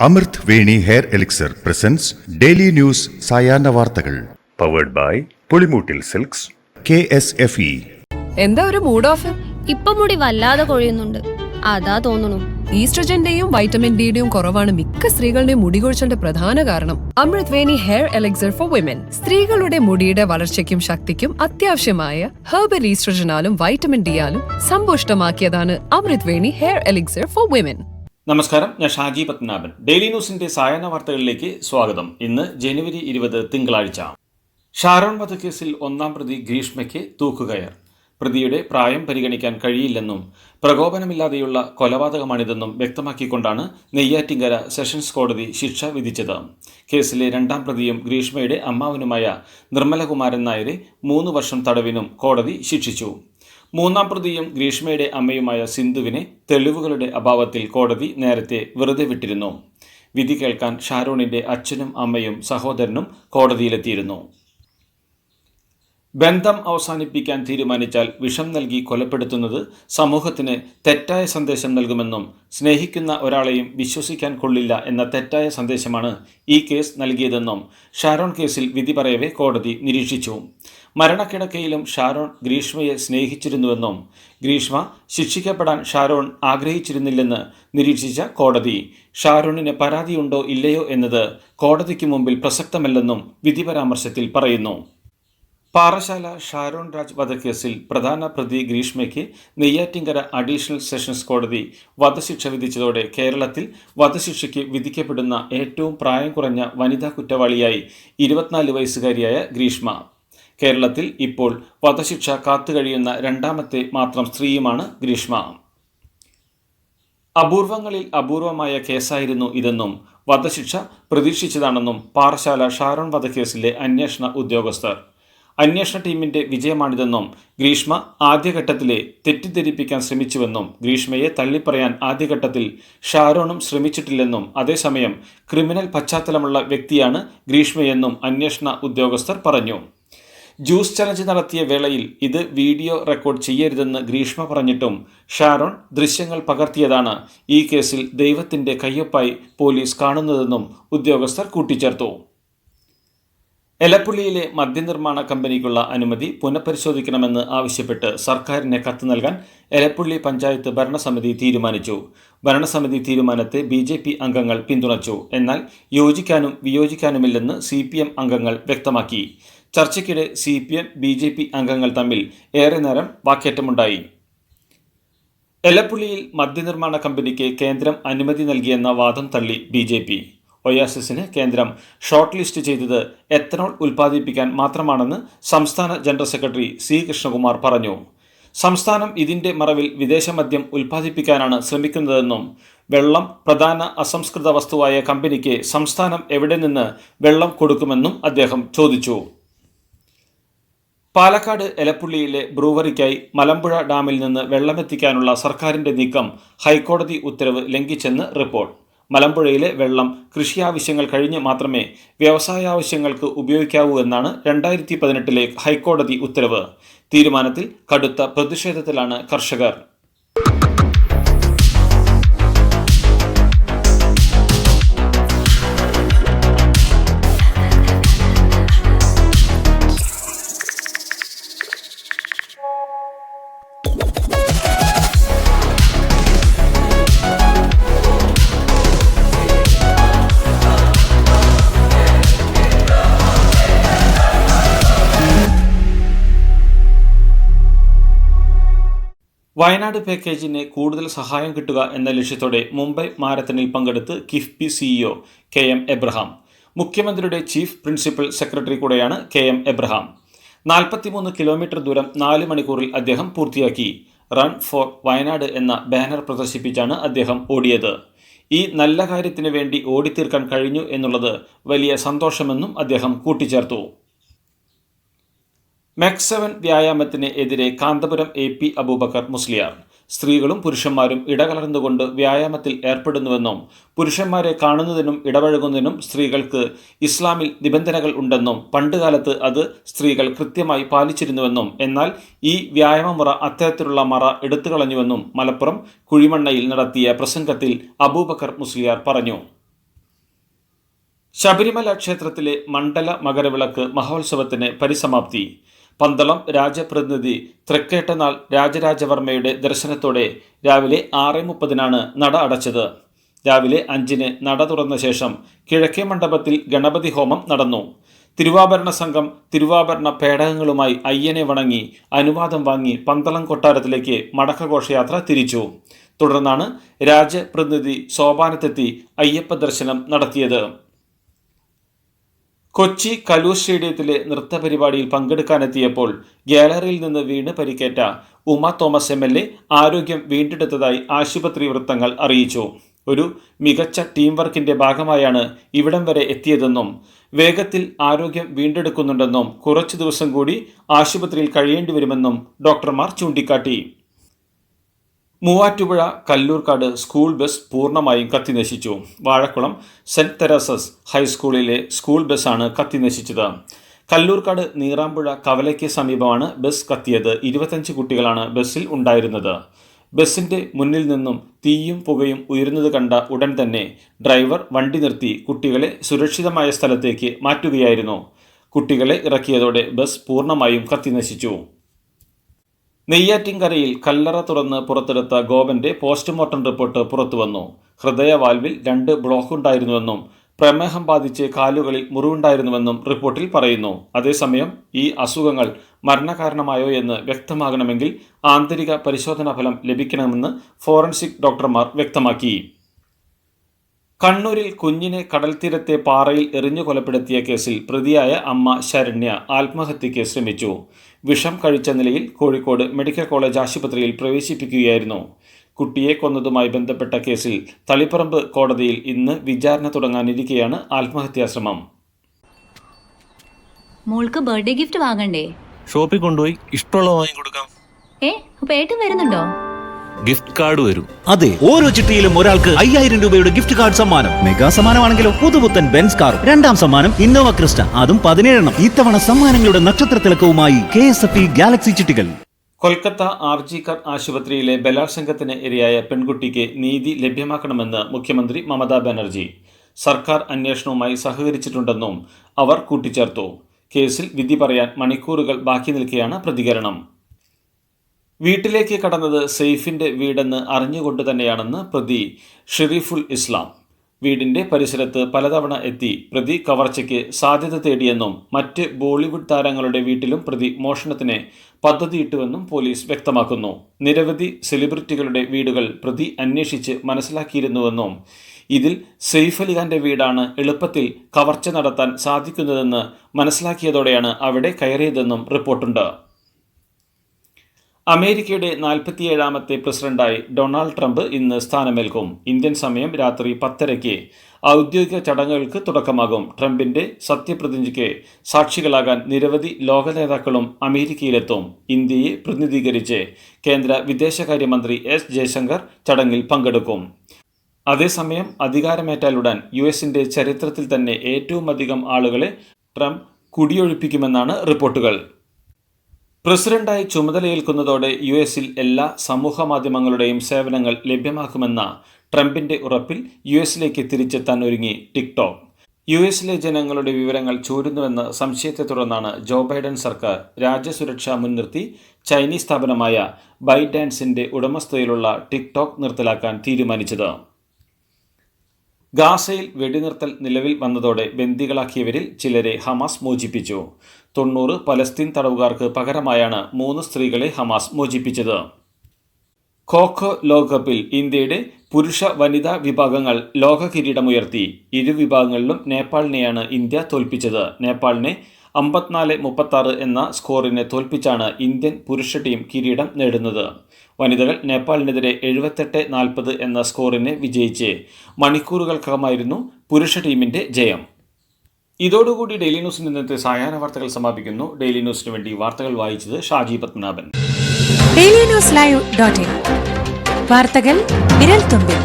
അമൃത് Veni hair elixir presents daily news സായാഹ്ന വാർത്തകൾ powered by Pulimoottil silks KSFE. എന്താ ഒരു മൂഡ് ഓഫ്? ഇപ്പൊ മുടി വല്ലാതെ കൊഴിയുന്നുണ്ട്, അതാ തോന്നുന്നു. ഈസ്ട്രജന്റെയും വൈറ്റമിൻ ഡിയുടെയും കുറവാണ് മിക്ക സ്ത്രീകളുടെയും മുടി കൊഴിച്ചിലിന്റെ പ്രധാന കാരണം. അമൃത് Veni hair elixir for women സ്ത്രീകളുടെ മുടിയുടെ വളർച്ചയ്ക്കും ശക്തിക്കും അത്യാവശ്യമായ herbal ഈസ്ട്രജനാലും vitamin ഡിയാലും സമ്പുഷ്ടമാക്കിയതാണ് Amrit Veni hair elixir for women. നമസ്കാരം, ഞാൻ ഷാജി പത്മനാഭൻ. ഡെയിലി ന്യൂസിന്റെ സായാഹ്ന വാർത്തകളിലേക്ക് സ്വാഗതം. ഇന്ന് ജനുവരി 20 തിങ്കളാഴ്ച. ഷാരോൺ വധക്കേസിൽ ഒന്നാം പ്രതി ഗ്രീഷ്മയ്ക്ക് തൂക്കുകയർ. പ്രതിയുടെ പ്രായം പരിഗണിക്കാൻ കഴിയില്ലെന്നും പ്രകോപനമില്ലാതെയുള്ള കൊലപാതകമാണിതെന്നും വ്യക്തമാക്കിക്കൊണ്ടാണ് നെയ്യാറ്റിങ്കര സെഷൻസ് കോടതി ശിക്ഷ വിധിച്ചത്. കേസിലെ രണ്ടാം പ്രതിയും ഗ്രീഷ്മയുടെ അമ്മാവനുമായ നിർമ്മലകുമാരൻ നായരെ 3 വർഷം തടവിനും കോടതി ശിക്ഷിച്ചു. മൂന്നാം പ്രതിയും ഗ്രീഷ്മയുടെ അമ്മയുമായ സിന്ധുവിനെ തെളിവുകളുടെ അഭാവത്തിൽ കോടതി നേരത്തെ വെറുതെ വിട്ടിരുന്നു. വിധി കേൾക്കാൻ ഷാരോണിന്റെ അച്ഛനും അമ്മയും സഹോദരനും കോടതിയിലെത്തിയിരുന്നു. ബന്ധം അവസാനിപ്പിക്കാൻ തീരുമാനിച്ചാൽ വിഷം നൽകി കൊലപ്പെടുത്തുന്നത് സമൂഹത്തിന് തെറ്റായ സന്ദേശം നൽകുമെന്നും സ്നേഹിക്കുന്ന ഒരാളെയും വിശ്വസിക്കാൻ കൊള്ളില്ല എന്ന തെറ്റായ സന്ദേശമാണ് ഈ കേസ് നൽകിയതെന്നും ഷാരോൺ കേസിൽ വിധി പറയവെ കോടതി നിരീക്ഷിച്ചു. മരണക്കിടക്കയിലും ഷാരോൺ ഗ്രീഷ്മയെ സ്നേഹിച്ചിരുന്നുവെന്നും ഗ്രീഷ്മ ശിക്ഷിക്കപ്പെടാൻ ഷാരോൺ ആഗ്രഹിച്ചിരുന്നില്ലെന്ന് നിരീക്ഷിച്ച കോടതി ഷാരോണിന് പരാതിയുണ്ടോ ഇല്ലയോ എന്നത് കോടതിക്ക് മുമ്പിൽ പ്രസക്തമല്ലെന്നും വിധി പരാമർശത്തിൽ പറയുന്നു. പാറശാല ഷാരോൺ രാജ് വധക്കേസിൽ പ്രധാന പ്രതി ഗ്രീഷ്മയ്ക്ക് നെയ്യാറ്റിങ്കര അഡീഷണൽ സെഷൻസ് കോടതി വധശിക്ഷ വിധിച്ചതോടെ കേരളത്തിൽ വധശിക്ഷയ്ക്ക് വിധിക്കപ്പെടുന്ന ഏറ്റവും പ്രായം കുറഞ്ഞ വനിതാ കുറ്റവാളിയായി 24 വയസ്സുകാരിയായ ഗ്രീഷ്മ. കേരളത്തിൽ ഇപ്പോൾ വധശിക്ഷ കാത്തുകഴിയുന്ന രണ്ടാമത്തെ മാത്രം സ്ത്രീയുമാണ് ഗ്രീഷ്മ. അപൂർവങ്ങളിൽ അപൂർവമായ കേസായിരുന്നു ഇതെന്നും വധശിക്ഷ പ്രതീക്ഷിച്ചതാണെന്നും പാറശാല ഷാരോൺ വധക്കേസിലെ അന്വേഷണ ഉദ്യോഗസ്ഥർ. അന്വേഷണ ടീമിന്റെ വിജയമാണിതെന്നും ഗ്രീഷ്മ ആദ്യഘട്ടത്തിലെ തെറ്റിദ്ധരിപ്പിക്കാൻ ശ്രമിച്ചുവെന്നും ഗ്രീഷ്മയെ തള്ളിപ്പറയാൻ ആദ്യഘട്ടത്തിൽ ഷാരോണും ശ്രമിച്ചിട്ടില്ലെന്നും അതേസമയം ക്രിമിനൽ പശ്ചാത്തലമുള്ള വ്യക്തിയാണ് ഗ്രീഷ്മയെന്നും അന്വേഷണ ഉദ്യോഗസ്ഥർ പറഞ്ഞു. ജ്യൂസ് ചലഞ്ച് നടത്തിയ വേളയിൽ ഇത് വീഡിയോ റെക്കോർഡ് ചെയ്യരുതെന്ന് ഗ്രീഷ്മ പറഞ്ഞിട്ടും ഷാരോൺ ദൃശ്യങ്ങൾ പകർത്തിയതാണ് ഈ കേസിൽ ദൈവത്തിന്റെ കയ്യൊപ്പായി പോലീസ് കാണുന്നതെന്നും ഉദ്യോഗസ്ഥർ കൂട്ടിച്ചേർത്തു. എലപ്പുള്ളിയിലെ മദ്യനിർമ്മാണ കമ്പനിക്കുള്ള അനുമതി പുനഃപരിശോധിക്കണമെന്ന് ആവശ്യപ്പെട്ട് സർക്കാരിന് കത്ത് നൽകാൻ എലപ്പുള്ളി പഞ്ചായത്ത് ഭരണസമിതി തീരുമാനിച്ചു. ഭരണസമിതി തീരുമാനത്തെ BJP അംഗങ്ങൾ പിന്തുണച്ചു. എന്നാൽ യോജിക്കാനും വിയോജിക്കാനുമില്ലെന്ന് CPM അംഗങ്ങൾ വ്യക്തമാക്കി. ചർച്ചയ്ക്കിടെ CPM BJP അംഗങ്ങൾ തമ്മിൽ ഏറെ നേരം വാക്കേറ്റമുണ്ടായി. എലപ്പുള്ളിയിൽ മദ്യനിർമ്മാണ കമ്പനിക്ക് കേന്ദ്രം അനുമതി നൽകിയെന്ന വാദം തള്ളി BJP. ഒയാസിസിന് കേന്ദ്രം ഷോർട്ട് ലിസ്റ്റ് ചെയ്തത് എത്തനോൾ ഉൽപ്പാദിപ്പിക്കാൻ മാത്രമാണെന്ന് സംസ്ഥാന ജനറൽ സെക്രട്ടറി C. കൃഷ്ണകുമാർ പറഞ്ഞു. സംസ്ഥാനം ഇതിന്റെ മറവിൽ വിദേശ മദ്യം ഉൽപ്പാദിപ്പിക്കാനാണ് ശ്രമിക്കുന്നതെന്നും വെള്ളം പ്രധാന അസംസ്കൃത വസ്തുവായ കമ്പനിക്ക് സംസ്ഥാനം എവിടെ നിന്ന് വെള്ളം കൊടുക്കുമെന്നും അദ്ദേഹം ചോദിച്ചു. പാലക്കാട് എലപ്പുള്ളിയിലെ ബ്രൂവറിക്കായി മലമ്പുഴ ഡാമിൽ നിന്ന് വെള്ളമെത്തിക്കാനുള്ള സർക്കാരിന്റെ നീക്കം ഹൈക്കോടതി ഉത്തരവ് ലംഘിച്ചെന്ന് റിപ്പോർട്ട്. മലമ്പുഴയിലെ വെള്ളം കൃഷി ആവശ്യങ്ങൾ കഴിഞ്ഞ് മാത്രമേ വ്യവസായ ആവശ്യങ്ങൾക്ക് ഉപയോഗിക്കാവൂ എന്നാണ് 2018 ഹൈക്കോടതി ഉത്തരവ്. തീരുമാനത്തിൽ കടുത്ത പ്രതിഷേധത്തിലാണ് കർഷകർ. വയനാട് പാക്കേജിന് കൂടുതൽ സഹായം കിട്ടുക എന്ന ലക്ഷ്യത്തോടെ മുംബൈ മാരത്തണിൽ പങ്കെടുത്ത് കിഫ്ബി CEO KM എബ്രഹാം. മുഖ്യമന്ത്രിയുടെ ചീഫ് പ്രിൻസിപ്പൽ സെക്രട്ടറി കൂടെയാണ് KM എബ്രഹാം. 43 കിലോമീറ്റർ ദൂരം 4 മണിക്കൂറിൽ അദ്ദേഹം പൂർത്തിയാക്കി. റൺ ഫോർ വയനാട് എന്ന ബാനർ പ്രദർശിപ്പിച്ചാണ് അദ്ദേഹം ഓടിയത്. ഈ നല്ല കാര്യത്തിന് വേണ്ടി ഓടിത്തീർക്കാൻ കഴിഞ്ഞു എന്നുള്ളത് വലിയ സന്തോഷമെന്നും അദ്ദേഹം കൂട്ടിച്ചേർത്തു. മാക്സ് 7 വ്യായാമത്തിന് എതിരെ കാന്തപുരം AP അബൂബക്കർ മുസ്ലിയാർ. സ്ത്രീകളും പുരുഷന്മാരും ഇടകലർന്നുകൊണ്ട് വ്യായാമത്തിൽ ഏർപ്പെടുന്നുവെന്നും പുരുഷന്മാരെ കാണുന്നതിനും ഇടപഴകുന്നതിനും സ്ത്രീകൾക്ക് ഇസ്ലാമിൽ നിബന്ധനകൾ ഉണ്ടെന്നും പണ്ടുകാലത്ത് അത് സ്ത്രീകൾ കൃത്യമായി പാലിച്ചിരുന്നുവെന്നും എന്നാൽ ഈ വ്യായാമമുറ അത്തരത്തിലുള്ള മറ എടുത്തുകളഞ്ഞുവെന്നും മലപ്പുറം കുഴിമണ്ണയിൽ നടത്തിയ പ്രസംഗത്തിൽ അബൂബക്കർ മുസ്ലിയാർ പറഞ്ഞു. ശബരിമല ക്ഷേത്രത്തിലെ മണ്ഡല മകരവിളക്ക് മഹോത്സവത്തിന് പരിസമാപ്തി. പന്തളം രാജപ്രതിനിധി തൃക്കേട്ടനാൾ രാജരാജവർമ്മയുടെ ദർശനത്തോടെ രാവിലെ 6:30 നട അടച്ചത്. രാവിലെ 5 നട തുറന്ന ശേഷം കിഴക്കേ മണ്ഡപത്തിൽ ഗണപതി ഹോമം നടന്നു. തിരുവാഭരണ സംഘം തിരുവാഭരണ പേടകങ്ങളുമായി അയ്യനെ വണങ്ങി അനുവാദം വാങ്ങി പന്തളം കൊട്ടാരത്തിലേക്ക് മടക്കഘോഷയാത്ര തിരിച്ചു. തുടർന്നാണ് രാജപ്രതിനിധി സോപാനത്തെത്തി അയ്യപ്പ ദർശനം നടത്തിയത്. കൊച്ചി കലൂർ സ്റ്റേഡിയത്തിലെ നൃത്തപരിപാടിയിൽ പങ്കെടുക്കാനെത്തിയപ്പോൾ ഗ്യാലറിയിൽ നിന്ന് വീണ് പരിക്കേറ്റ ഉമ തോമസ് MLA ആരോഗ്യം വീണ്ടെടുത്തതായി ആശുപത്രി വൃത്തങ്ങൾ അറിയിച്ചു. ഒരു മികച്ച ടീം വർക്കിന്റെ ഭാഗമായാണ് ഇവിടം വരെ എത്തിയതെന്നും വേഗത്തിൽ ആരോഗ്യം വീണ്ടെടുക്കുന്നുണ്ടെന്നും കുറച്ചു ദിവസം കൂടി ആശുപത്രിയിൽ കഴിയേണ്ടി വരുമെന്നും ഡോക്ടർമാർ ചൂണ്ടിക്കാട്ടി. മൂവാറ്റുപുഴ കല്ലൂർക്കാട് സ്കൂൾ ബസ് പൂർണ്ണമായും കത്തിനശിച്ചു. വാഴക്കുളം സെന്റ് തെരേസസ് ഹൈസ്കൂളിലെ സ്കൂൾ ബസ്സാണ് കത്തിനശിച്ചത്. കല്ലൂർക്കാട് നീറാമ്പുഴ കവലയ്ക്ക് സമീപമാണ് ബസ് കത്തിയത്. 25 കുട്ടികളാണ് ബസ്സിൽ ഉണ്ടായിരുന്നത്. ബസ്സിന്റെ മുന്നിൽ നിന്നും തീയും പുകയും ഉയരുന്നത് കണ്ട ഉടൻ തന്നെ ഡ്രൈവർ വണ്ടി നിർത്തി കുട്ടികളെ സുരക്ഷിതമായ സ്ഥലത്തേക്ക് മാറ്റുകയായിരുന്നു. കുട്ടികളെ ഇറക്കിയതോടെ ബസ് പൂർണ്ണമായും കത്തിനശിച്ചു. നെയ്യാറ്റിൻകരയിൽ കല്ലറ തുറന്ന് പുറത്തെടുത്ത ഗോപന്റെ പോസ്റ്റ്മോർട്ടം റിപ്പോർട്ട് പുറത്തുവന്നു. ഹൃദയവാൽവിൽ 2 ബ്ലോക്ക് ഉണ്ടായിരുന്നുവെന്നും പ്രമേഹം ബാധിച്ച് കാലുകളിൽ മുറിവുണ്ടായിരുന്നുവെന്നും റിപ്പോർട്ടിൽ പറയുന്നു. അതേസമയം ഈ അസുഖങ്ങൾ മരണകാരണമായോ എന്ന് വ്യക്തമാകണമെങ്കിൽ ആന്തരിക പരിശോധനാ ഫലം ലഭിക്കണമെന്ന് ഫോറൻസിക് ഡോക്ടർമാർ വ്യക്തമാക്കി. കണ്ണൂരിൽ കുഞ്ഞിനെ കടൽത്തീരത്തെ പാറയിൽ എറിഞ്ഞു കൊലപ്പെടുത്തിയ കേസിൽ പ്രതിയായ അമ്മ ശരണ്യ ആത്മഹത്യയ്ക്ക് ശ്രമിച്ചു. വിഷം കഴിച്ച നിലയിൽ കോഴിക്കോട് മെഡിക്കൽ കോളേജ് ആശുപത്രിയിൽ പ്രവേശിപ്പിക്കുകയായിരുന്നു. കുട്ടിയെ കൊന്നതുമായി ബന്ധപ്പെട്ട കേസിൽ തളിപ്പറമ്പ് കോടതിയിൽ ഇന്ന് വിചാരണ തുടങ്ങാനിരിക്കെയാണ് ആത്മഹത്യാശ്രമം. മോൾക്ക് ബർത്ത്ഡേ ഗിഫ്റ്റ് വാങ്ങണ്ടേ? ഷോപ്പിൽ കൊണ്ടുപോയി ഇഷ്ടമുള്ള വാങ്ങിക്കൊടുക്കാം. അപ്പൊ ഏട്ടൻ വരുന്നുണ്ടോ? ഗിഫ്റ്റ് കാർഡ് വരും. അതെ, ഓരോ ചിട്ടിയിലും ഒരാൾക്ക് 5000 രൂപയുടെ ഗിഫ്റ്റ് കാർഡ് സമ്മാനം. മെഗാ സമ്മാനമാണെങ്കിലോ പുതുപുത്തൻ ബെൻസ് കാർ. 2ാം സമ്മാനം ഇന്നോവ ക്രിസ്റ്റ, അതും 17 ഇത്തവണ സമ്മാനങ്ങളുടെ നക്ഷത്രത്തിലക്കവുമായി KSFE ഗാലക്സി ചിട്ടികൾ. കൊൽക്കത്ത ആർജിക്കർ ആശുപത്രിയിലെ ബലാത്സംഗത്തിന് ഇരയായ പെൺകുട്ടിക്ക് നീതി ലഭ്യമാക്കണമെന്ന് മുഖ്യമന്ത്രി മമതാ ബാനർജി സർക്കാർ അന്വേഷണവുമായി സഹകരിച്ചിട്ടുണ്ടെന്നും അവർ കൂട്ടിച്ചേർത്തു. കേസിൽ വിധി പറയാൻ മണിക്കൂറുകൾ ബാക്കി നിൽക്കെയാണ് പ്രതികരണം. വീട്ടിലേക്ക് കടന്നത് സെയ്ഫിന്റെ വീടെന്ന് അറിഞ്ഞുകൊണ്ട് തന്നെയാണെന്ന് പ്രതി ഷെരീഫുൽ ഇസ്ലാം. വീടിന്റെ പരിസരത്ത് പലതവണ എത്തി പ്രതി കവർച്ചയ്ക്ക് സാധ്യത തേടിയെന്നും മറ്റ് ബോളിവുഡ് താരങ്ങളുടെ വീട്ടിലും പ്രതി മോഷണത്തിന് പദ്ധതിയിട്ടുവെന്നും പോലീസ് വ്യക്തമാക്കുന്നു. നിരവധി സെലിബ്രിറ്റികളുടെ വീടുകൾ പ്രതി അന്വേഷിച്ച് മനസ്സിലാക്കിയിരുന്നുവെന്നും ഇതിൽ സെയ്ഫ് അലി ഖാന്റെ വീടാണ് എളുപ്പത്തിൽ കവർച്ച നടത്താൻ സാധിക്കുന്നതെന്ന് മനസ്സിലാക്കിയതോടെയാണ് അവിടെ കയറിയതെന്നും റിപ്പോർട്ടുണ്ട്. അമേരിക്കയുടെ 47ാമത്തെ പ്രസിഡന്റായി ഡൊണാൾഡ് ട്രംപ് ഇന്ന് സ്ഥാനമേൽക്കും. ഇന്ത്യൻ സമയം രാത്രി 10:30 ഔദ്യോഗിക ചടങ്ങുകൾക്ക് തുടക്കമാകും. ട്രംപിന്റെ സത്യപ്രതിജ്ഞയ്ക്ക് സാക്ഷികളാകാൻ നിരവധി ലോക നേതാക്കളും അമേരിക്കയിലെത്തും. ഇന്ത്യയെ പ്രതിനിധീകരിച്ച് കേന്ദ്ര വിദേശകാര്യമന്ത്രി S. ജയശങ്കർ ചടങ്ങിൽ പങ്കെടുക്കും. അതേസമയം അധികാരമേറ്റാലുടൻ US-ന്റെ ചരിത്രത്തിൽ തന്നെ ഏറ്റവും അധികം ആളുകളെ ട്രംപ് കുടിയൊഴിപ്പിക്കുമെന്നാണ് റിപ്പോർട്ടുകൾ. പ്രസിഡന്റായി ചുമതലയേൽക്കുന്നതോടെ US-ൽ എല്ലാ സമൂഹ മാധ്യമങ്ങളുടെയും സേവനങ്ങൾ ലഭ്യമാക്കുമെന്ന ട്രംപിന്റെ ഉറപ്പിൽ US-ലേക്ക് തിരിച്ചെത്താൻ ഒരുങ്ങി ടിക്ടോക്ക്. US-ലെ ജനങ്ങളുടെ വിവരങ്ങൾ ചോരുന്നുവെന്ന സംശയത്തെ തുടർന്നാണ് ജോ ബൈഡൻ സർക്കാർ രാജ്യസുരക്ഷ മുൻനിർത്തി ചൈനീസ് സ്ഥാപനമായ ബൈഡാൻസിന്റെ ഉടമസ്ഥതയിലുള്ള ടിക്ടോക്ക് നിർത്തലാക്കാൻ തീരുമാനിച്ചത്. ഗാസയിൽ വെടിനിർത്തൽ നിലവിൽ വന്നതോടെ ബന്ദികളാക്കിയവരിൽ ചിലരെ ഹമാസ് മോചിപ്പിച്ചു. 90 പലസ്തീൻ തടവുകാർക്ക് പകരമായാണ് 3 സ്ത്രീകളെ ഹമാസ് മോചിപ്പിച്ചത്. ഖോ ലോകകപ്പിൽ ഇന്ത്യയുടെ പുരുഷ വനിതാ വിഭാഗങ്ങൾ ലോക കിരീടമുയർത്തി. 2 വിഭാഗങ്ങളിലും നേപ്പാളിനെയാണ് ഇന്ത്യ തോൽപ്പിച്ചത്. നേപ്പാളിനെ 54-36 എന്ന സ്കോറിനെ തോൽപ്പിച്ചാണ് ഇന്ത്യൻ പുരുഷ ടീം കിരീടം നേടുന്നത്. വനിതകൾ നേപ്പാളിനെതിരെ 78-40 എന്ന സ്കോറിനെ വിജയിച്ച് മണിക്കൂറുകൾക്കകമായിരുന്നു പുരുഷ ടീമിന്റെ ജയം. ഇതോടുകൂടി ഡെയിലി ന്യൂസിൽ നിന്നത്തെ സായാഹ്ന വാർത്തകൾ സമാപിക്കുന്നു. ഡെയിലി ന്യൂസിന് വേണ്ടി വാർത്തകൾ വായിച്ചത് ഷാജി പത്മനാഭൻ. DailyNewsLive.in വാർത്തകൾ വിരൽ തുമ്പിൽ.